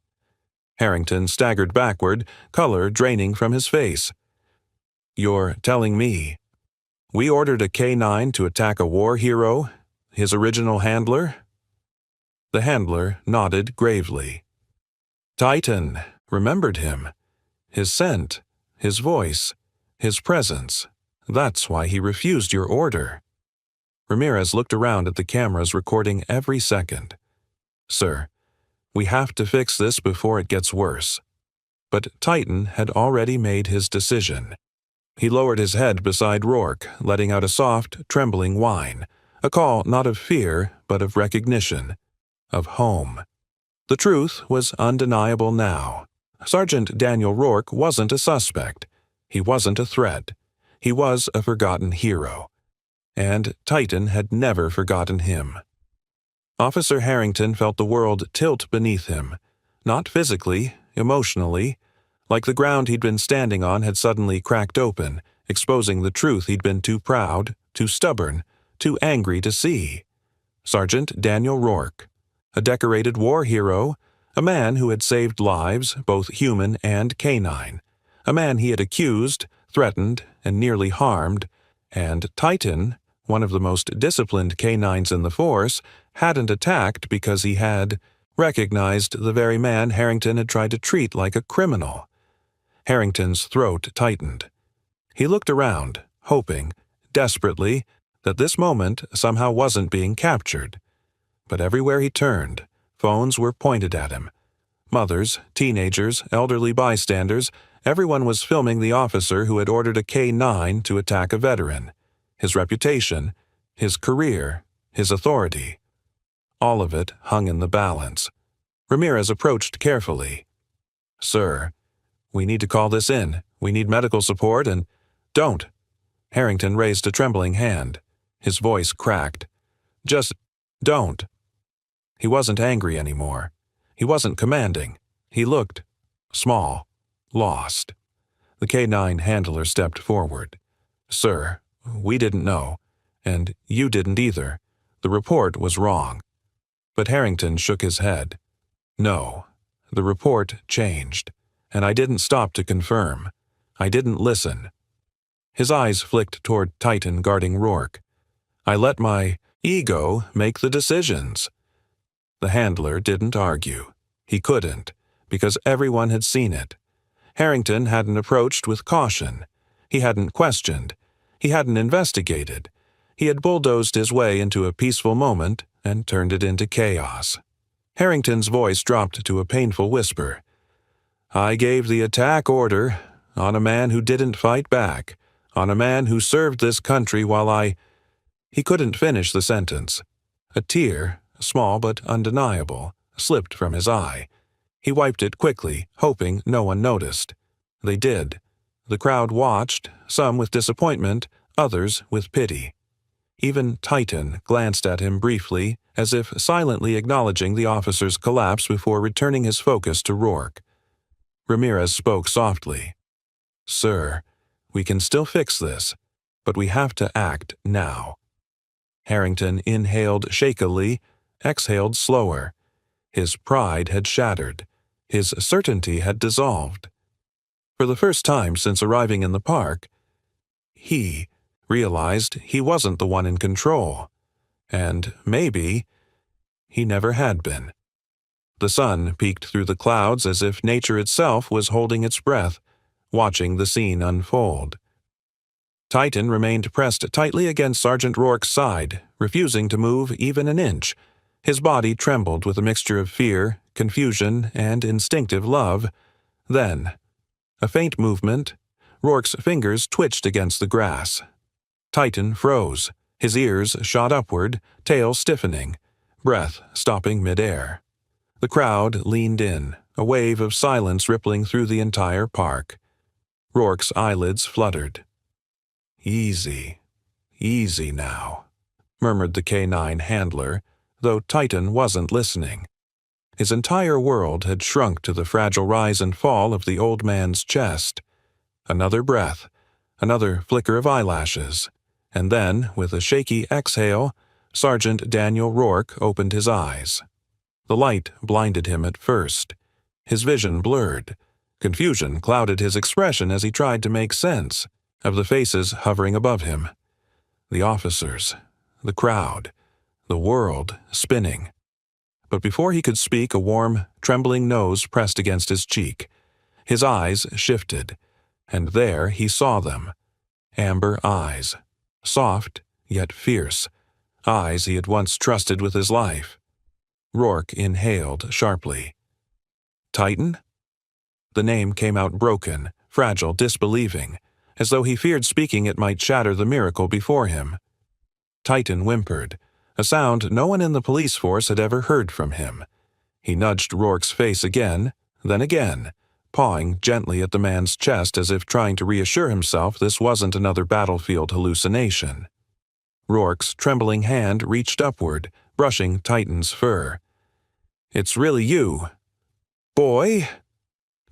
Harrington staggered backward, color draining from his face. "You're telling me we ordered a K-9 to attack a war hero, his original handler?" The handler nodded gravely. Titan remembered him. His scent, his voice, his presence. That's why he refused your order. Ramirez looked around at the cameras recording every second. "Sir, we have to fix this before it gets worse." But Titan had already made his decision. He lowered his head beside Rourke, letting out a soft, trembling whine, a call not of fear, but of recognition, of home. The truth was undeniable now. Sergeant Daniel Rourke wasn't a suspect. He wasn't a threat. He was a forgotten hero. And Titan had never forgotten him. Officer Harrington felt the world tilt beneath him, not physically, emotionally, like the ground he'd been standing on had suddenly cracked open, exposing the truth he'd been too proud, too stubborn, too angry to see. Sergeant Daniel Rourke, a decorated war hero, a man who had saved lives, both human and canine, a man he had accused, threatened, and nearly harmed, and Titan, one of the most disciplined canines in the force, hadn't attacked because he had recognized the very man Harrington had tried to treat like a criminal. Harrington's throat tightened. He looked around, hoping, desperately, that this moment somehow wasn't being captured. But everywhere he turned, phones were pointed at him. Mothers, teenagers, elderly bystanders, everyone was filming the officer who had ordered a K-9 to attack a veteran. His reputation, his career, his authority. All of it hung in the balance. Ramirez approached carefully. "Sir, we need to call this in. We need medical support and—" "Don't." Harrington raised a trembling hand. His voice cracked. "Just don't." He wasn't angry anymore. He wasn't commanding. He looked small, lost. The K-9 handler stepped forward. "Sir, we didn't know, and you didn't either. The report was wrong." But Harrington shook his head. "No, the report changed, and I didn't stop to confirm. I didn't listen." His eyes flicked toward Titan guarding Rourke. "I let my ego make the decisions." The handler didn't argue. He couldn't, because everyone had seen it. Harrington hadn't approached with caution. He hadn't questioned. He hadn't investigated. He had bulldozed his way into a peaceful moment and turned it into chaos. Harrington's voice dropped to a painful whisper. "I gave the attack order on a man who didn't fight back, on a man who served this country while I—" He couldn't finish the sentence. A tear, small but undeniable, slipped from his eye. He wiped it quickly, hoping no one noticed. They did. The crowd watched, some with disappointment, others with pity. Even Titan glanced at him briefly, as if silently acknowledging the officer's collapse before returning his focus to Rourke. Ramirez spoke softly. "Sir, we can still fix this, but we have to act now." Harrington inhaled shakily, exhaled slower. His pride had shattered. His certainty had dissolved. For the first time since arriving in the park, he realized he wasn't the one in control. And maybe he never had been. The sun peeked through the clouds as if nature itself was holding its breath, watching the scene unfold. Titan remained pressed tightly against Sergeant Rourke's side, refusing to move even an inch. His body trembled with a mixture of fear, confusion, and instinctive love. Then, a faint movement. Rourke's fingers twitched against the grass. Titan froze, his ears shot upward, tail stiffening, breath stopping midair. The crowd leaned in, a wave of silence rippling through the entire park. Rourke's eyelids fluttered. "Easy, easy now," murmured the K9 handler, though Titan wasn't listening. His entire world had shrunk to the fragile rise and fall of the old man's chest. Another breath, another flicker of eyelashes, and then, with a shaky exhale, Sergeant Daniel Rourke opened his eyes. The light blinded him at first. His vision blurred. Confusion clouded his expression as he tried to make sense of the faces hovering above him. The officers, the crowd, the world spinning. But before he could speak, a warm, trembling nose pressed against his cheek. His eyes shifted, and there he saw them. Amber eyes, soft yet fierce, eyes he had once trusted with his life. Rourke inhaled sharply. "Titan?" The name came out broken, fragile, disbelieving, as though he feared speaking it might shatter the miracle before him. Titan whimpered, a sound no one in the police force had ever heard from him. He nudged Rourke's face again, then again, pawing gently at the man's chest as if trying to reassure himself this wasn't another battlefield hallucination. Rourke's trembling hand reached upward, brushing Titan's fur. "It's really you. Boy!"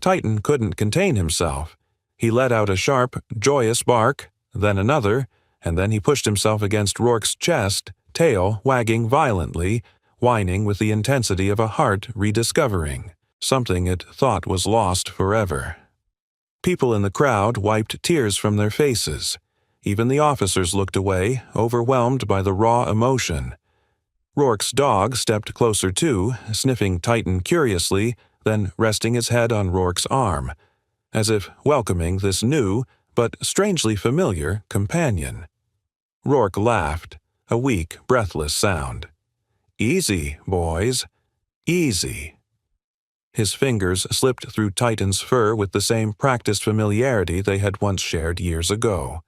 Titan couldn't contain himself. He let out a sharp, joyous bark, then another, and then he pushed himself against Rourke's chest, tail wagging violently, whining with the intensity of a heart rediscovering something it thought was lost forever. People in the crowd wiped tears from their faces. Even the officers looked away, overwhelmed by the raw emotion. Rourke's dog stepped closer too, sniffing Titan curiously, then resting his head on Rourke's arm, as if welcoming this new, but strangely familiar, companion. Rourke laughed, a weak, breathless sound. "Easy, boys. Easy." His fingers slipped through Titan's fur with the same practiced familiarity they had once shared years ago.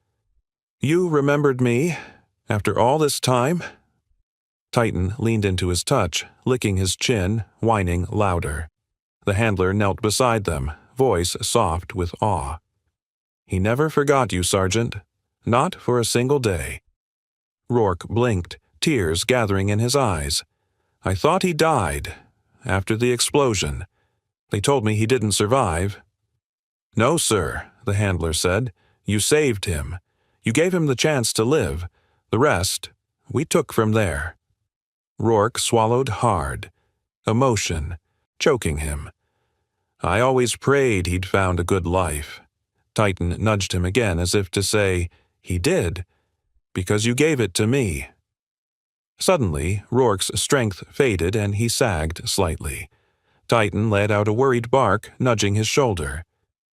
"You remembered me, after all this time?" Titan leaned into his touch, licking his chin, whining louder. The handler knelt beside them, voice soft with awe. "He never forgot you, Sergeant. Not for a single day." Rourke blinked, tears gathering in his eyes. "I thought he died. After the explosion. They told me he didn't survive." "No, sir," the handler said. "You saved him. You gave him the chance to live. The rest, we took from there." Rourke swallowed hard. Emotion, choking him. "I always prayed he'd found a good life." Titan nudged him again as if to say, "He did, because you gave it to me." Suddenly, Rourke's strength faded and he sagged slightly. Titan let out a worried bark, nudging his shoulder.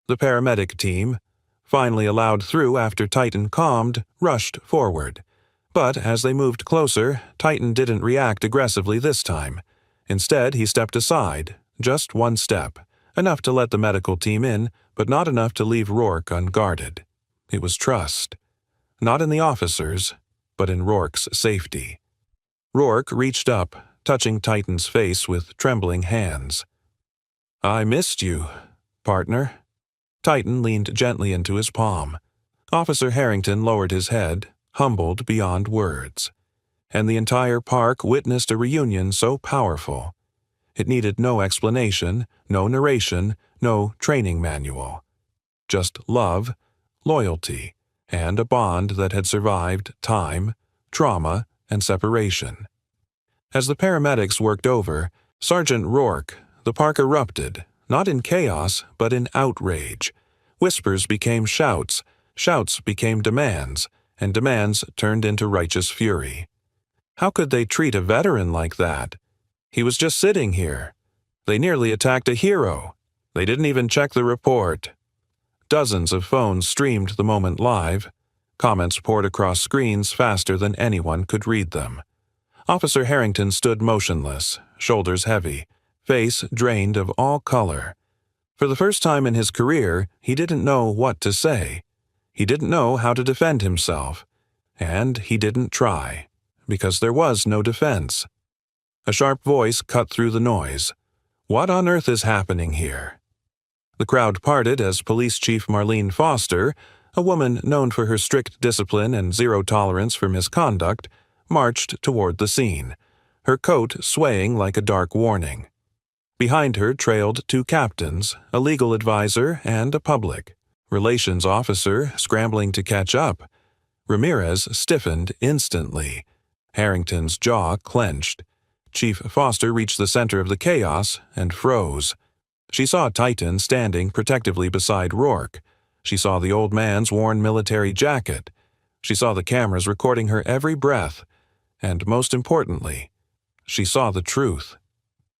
The paramedic team, finally allowed through after Titan calmed, rushed forward. But as they moved closer, Titan didn't react aggressively this time. Instead, he stepped aside, just one step, enough to let the medical team in, but not enough to leave Rourke unguarded. It was trust. Not in the officers, but in Rourke's safety. Rourke reached up, touching Titan's face with trembling hands. "I missed you, partner." Titan leaned gently into his palm. Officer Harrington lowered his head, humbled beyond words. And the entire park witnessed a reunion so powerful. It needed no explanation, no narration, no training manual. Just love, loyalty, and a bond that had survived time, trauma, and separation. As the paramedics worked over, Sergeant Rourke, the park erupted, not in chaos, but in outrage. Whispers became shouts, shouts became demands, and demands turned into righteous fury. How could they treat a veteran like that? He was just sitting here. They nearly attacked a hero. They didn't even check the report. Dozens of phones streamed the moment live. Comments poured across screens faster than anyone could read them. Officer Harrington stood motionless, shoulders heavy, face drained of all color. For the first time in his career, he didn't know what to say. He didn't know how to defend himself. And he didn't try, because there was no defense. A sharp voice cut through the noise. "What on earth is happening here?" The crowd parted as Police Chief Marlene Foster, a woman known for her strict discipline and zero tolerance for misconduct, marched toward the scene, her coat swaying like a dark warning. Behind her trailed two captains, a legal advisor and a public relations officer scrambling to catch up. Ramirez stiffened instantly. Harrington's jaw clenched. Chief Foster reached the center of the chaos and froze. She saw Titan standing protectively beside Rourke. She saw the old man's worn military jacket. She saw the cameras recording her every breath. And most importantly, she saw the truth.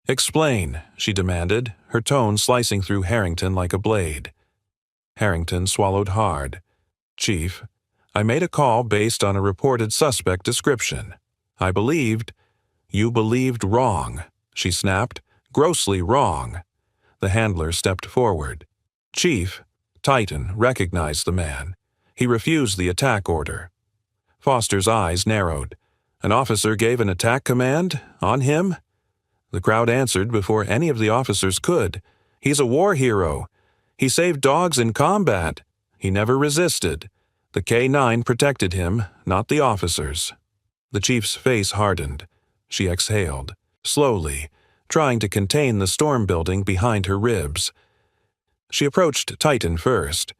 "Explain," she demanded, her tone slicing through Harrington like a blade. Harrington swallowed hard. "Chief, I made a call based on a reported suspect description. I believed—" "You believed wrong," she snapped. "Grossly wrong." The handler stepped forward. "Chief," Titan recognized the man. He refused the attack order. Foster's eyes narrowed. "An officer gave an attack command? On him?" The crowd answered before any of the officers could. "He's a war hero. He saved dogs in combat. He never resisted. The K-9 protected him, not the officers." The chief's face hardened. She exhaled, slowly, trying to contain the storm building behind her ribs. She approached Titan first.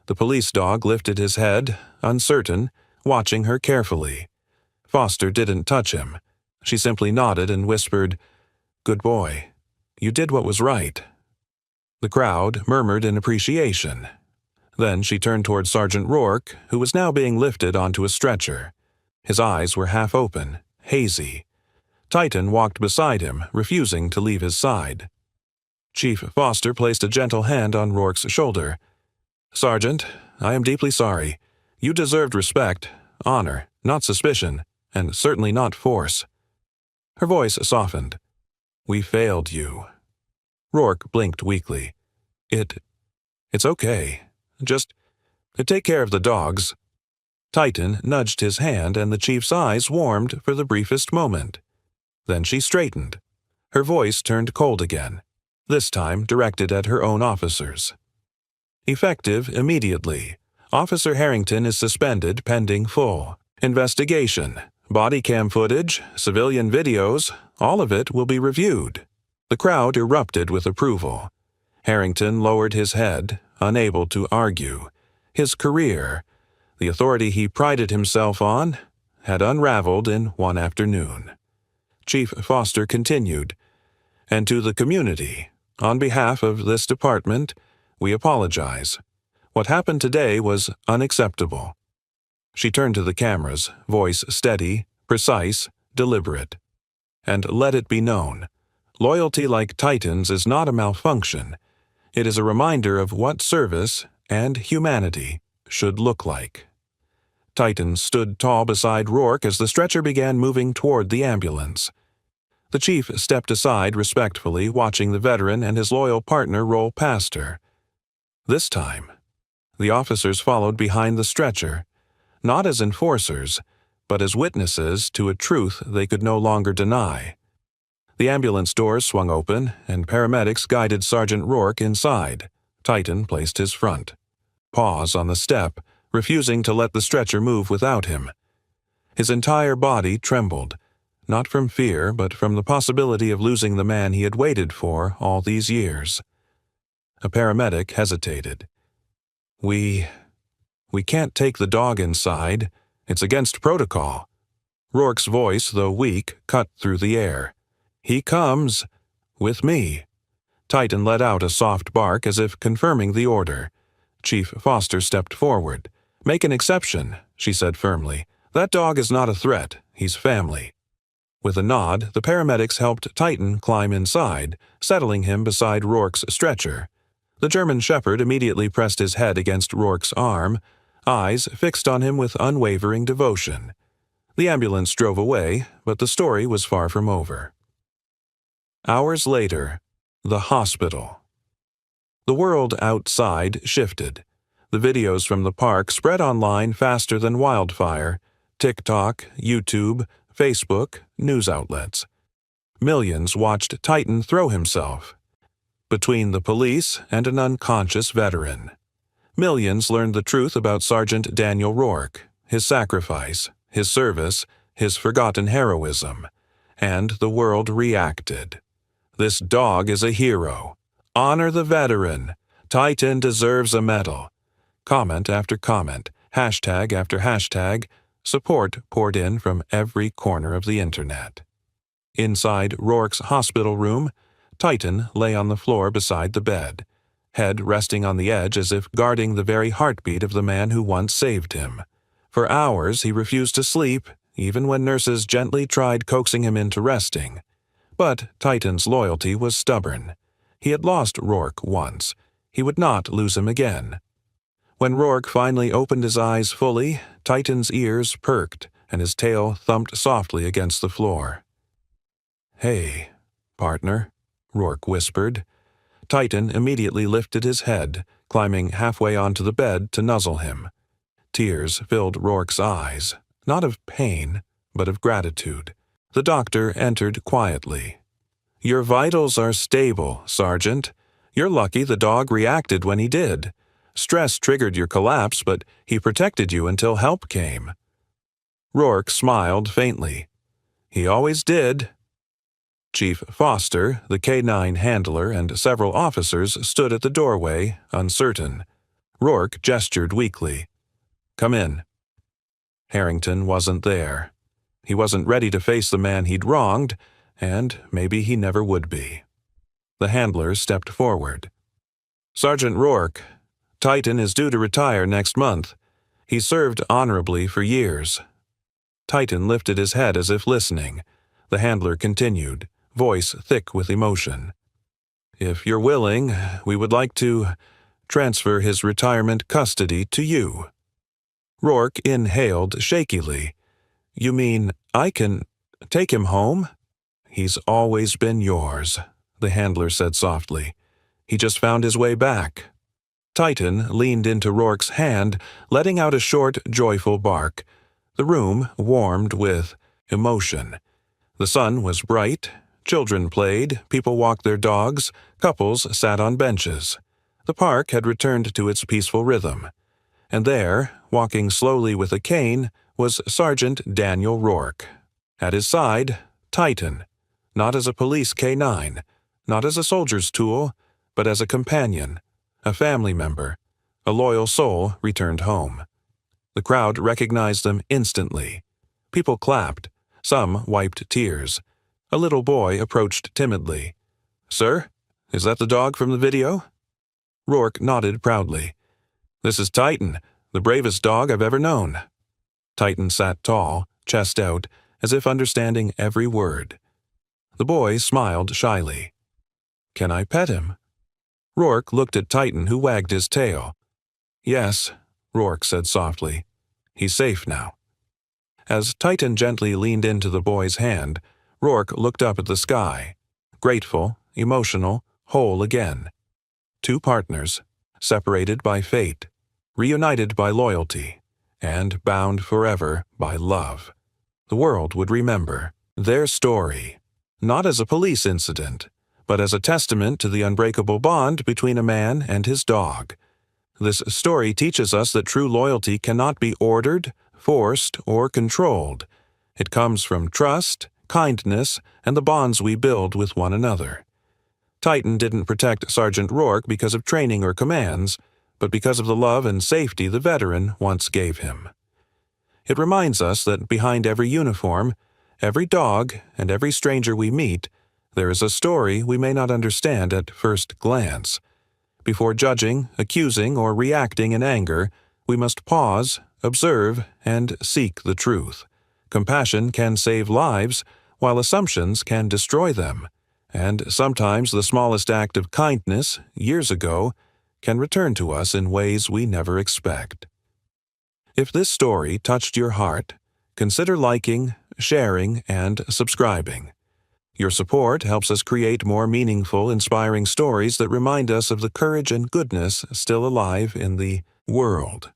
The police dog lifted his head, uncertain, watching her carefully. Foster didn't touch him. She simply nodded and whispered, "Good boy. You did what was right." The crowd murmured in appreciation. Then she turned toward Sergeant Rourke, who was now being lifted onto a stretcher. His eyes were half open, hazy. Titan walked beside him, refusing to leave his side. Chief Foster placed a gentle hand on Rourke's shoulder. "Sergeant, I am deeply sorry. You deserved respect, honor, not suspicion, and certainly not force." Her voice softened. "We failed you." Rourke blinked weakly. It's okay. Just take care of the dogs." Titan nudged his hand and the chief's eyes warmed for the briefest moment. Then she straightened. Her voice turned cold again, this time directed at her own officers. "Effective immediately. Officer Harrington is suspended pending full investigation. Body cam footage, civilian videos, all of it will be reviewed." The crowd erupted with approval. Harrington lowered his head, unable to argue. His career, the authority he prided himself on, had unraveled in one afternoon. Chief Foster continued, "And to the community, on behalf of this department, we apologize. What happened today was unacceptable." She turned to the cameras, voice steady, precise, deliberate. "And let it be known, loyalty like Titan's is not a malfunction. It is a reminder of what service and humanity should look like." Titan stood tall beside Rourke as the stretcher began moving toward the ambulance. The chief stepped aside respectfully, watching the veteran and his loyal partner roll past her. This time, the officers followed behind the stretcher, not as enforcers, but as witnesses to a truth they could no longer deny. The ambulance doors swung open, and paramedics guided Sergeant Rourke inside. Titan placed his front. Pause on the step, refusing to let the stretcher move without him. His entire body trembled, not from fear, but from the possibility of losing the man he had waited for all these years. A paramedic hesitated. We can't take the dog inside. It's against protocol." Rourke's voice, though weak, cut through the air. "He comes. With me." Titan let out a soft bark as if confirming the order. Chief Foster stepped forward. "Make an exception," she said firmly. "That dog is not a threat. He's family." With a nod, the paramedics helped Titan climb inside, settling him beside Rourke's stretcher. The German shepherd immediately pressed his head against Rourke's arm, eyes fixed on him with unwavering devotion. The ambulance drove away, but the story was far from over. Hours later, the hospital. The world outside shifted. The videos from the park spread online faster than wildfire. TikTok, YouTube, Facebook, news outlets. Millions watched Titan throw himself between the police and an unconscious veteran. Millions learned the truth about Sergeant Daniel Rourke, his sacrifice, his service, his forgotten heroism, and the world reacted. This dog is a hero. Honor the veteran. Titan deserves a medal. Comment after comment, hashtag after hashtag, support poured in from every corner of the internet. Inside Rourke's hospital room, Titan lay on the floor beside the bed, head resting on the edge as if guarding the very heartbeat of the man who once saved him. For hours he refused to sleep, even when nurses gently tried coaxing him into resting. But Titan's loyalty was stubborn. He had lost Rourke once. He would not lose him again. When Rourke finally opened his eyes fully, Titan's ears perked and his tail thumped softly against the floor. "Hey, partner," Rourke whispered. Titan immediately lifted his head, climbing halfway onto the bed to nuzzle him. Tears filled Rourke's eyes, not of pain, but of gratitude. The doctor entered quietly. "Your vitals are stable, Sergeant. You're lucky the dog reacted when he did. Stress triggered your collapse, but he protected you until help came." Rourke smiled faintly. "He always did." Chief Foster, the K-9 handler, and several officers stood at the doorway, uncertain. Rourke gestured weakly. "Come in." Harrington wasn't there. He wasn't ready to face the man he'd wronged, and maybe he never would be. The handler stepped forward. "Sergeant Rourke, Titan is due to retire next month. He served honorably for years." Titan lifted his head as if listening. The handler continued, voice thick with emotion. "If you're willing, we would like to transfer his retirement custody to you." Rourke inhaled shakily. "You mean I can take him home?" "He's always been yours," the handler said softly. "He just found his way back." Titan leaned into Rourke's hand, letting out a short, joyful bark. The room warmed with emotion. The sun was bright. Children played, people walked their dogs, couples sat on benches. The park had returned to its peaceful rhythm. And there, walking slowly with a cane, was Sergeant Daniel Rourke. At his side, Titan, not as a police K-9, not as a soldier's tool, but as a companion, a family member, a loyal soul returned home. The crowd recognized them instantly. People clapped. Some wiped tears. A little boy approached timidly. "Sir, is that the dog from the video?" Rourke nodded proudly. "This is Titan, the bravest dog I've ever known." Titan sat tall, chest out, as if understanding every word. The boy smiled shyly. "Can I pet him?" Rourke looked at Titan, who wagged his tail. "Yes," Rourke said softly. "He's safe now." As Titan gently leaned into the boy's hand, Rourke looked up at the sky, grateful, emotional, whole again. Two partners, separated by fate, reunited by loyalty, and bound forever by love. The world would remember their story, not as a police incident, but as a testament to the unbreakable bond between a man and his dog. This story teaches us that true loyalty cannot be ordered, forced, or controlled. It comes from trust, kindness, and the bonds we build with one another. Titan didn't protect Sergeant Rourke because of training or commands, but because of the love and safety the veteran once gave him. It reminds us that behind every uniform, every dog, and every stranger we meet, there is a story we may not understand at first glance. Before judging, accusing, or reacting in anger, we must pause, observe, and seek the truth. Compassion can save lives, while assumptions can destroy them. And sometimes the smallest act of kindness, years ago, can return to us in ways we never expect. If this story touched your heart, consider liking, sharing, and subscribing. Your support helps us create more meaningful, inspiring stories that remind us of the courage and goodness still alive in the world.